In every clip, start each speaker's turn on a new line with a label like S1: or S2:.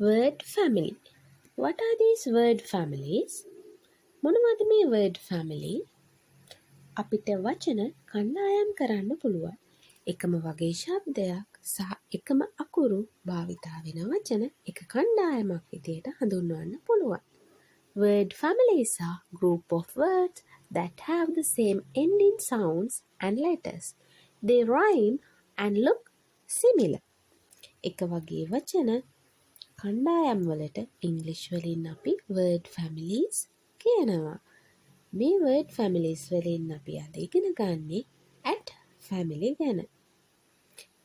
S1: Word family. What are these word families? මොනවද මේ word family? අපිට වචන කණ්ඩායම් කරන්න පුළුවන්. එකම වගේ ශබ්දයක් සහ එකම අකුරු භාවිතා වෙන වචන එක කණ්ඩායමක් විදියට හඳුන්වන්න පුළුවන්. Word families are group of words that have the same ending sounds and letters. They rhyme and look similar. එක වගේ වචන කණ්ඩායම් වලට ඉංග්‍රීසි වලින් අපි word families කියනවා. මේ word families වලින් අපි අද ඉගෙන ගන්නේ at family ගැන.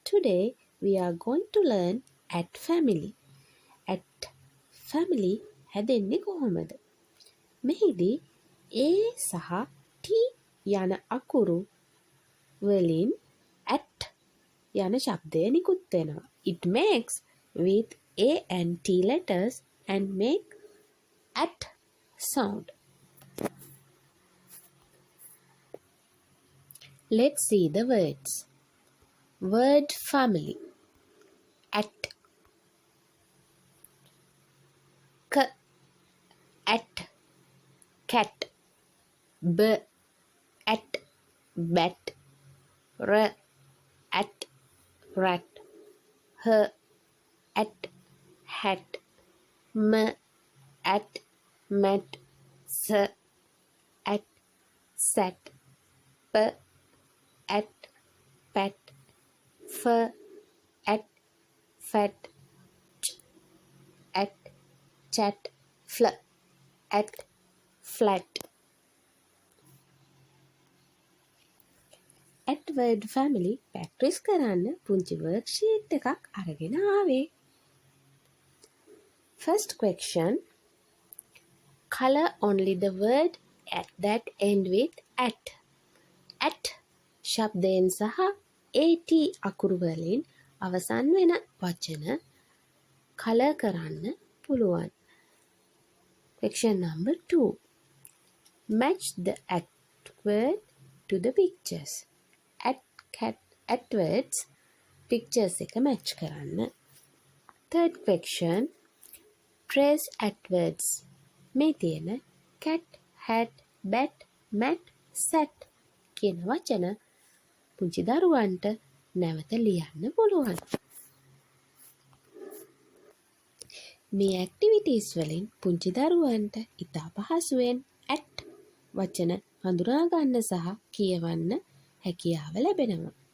S1: Today we are going to learn at family. At family හැදෙන්නේ කොහොමද? මෙහිදී A සහ T යන අකුරු වලින් at යන ශබ්දය නිකුත් වෙනවා. It makes with A and T letters and make at sound. Let's see the words. Word family. At. K. At. Cat. B. At. Bat. R. At. Rat. H. At. Hat. M. At. Mat. S. At. Sat. P. At. Pat. F. At. Fat. Ch. At. Chat. Fl. At. Flat. At word family practice කරන්න පුංචි worksheet එකක් අරගෙන ආවේ. First question. Color only the word at that end with at. At ශබ්දයෙන් සහ at අකුරු වලින් අවසන් වෙන වචන color කරන්න පුළුවන්. Question number 2. Match the at word to the pictures. At words pictures එක match කරන්න. Third question. Trace at words. මේ තියෙන cat, hat, bat, mat, sat කියන වචන පුංචි දරුවන්ට නැවත ලියන්න පුළුවන්. මේ ඇක්ටිවිටීස් වලින් පුංචි දරුවන්ට ඉතා පහසුවෙන් at වචන හඳුනා ගන්න සහ කියවන්න හැකියාව ලැබෙනවා.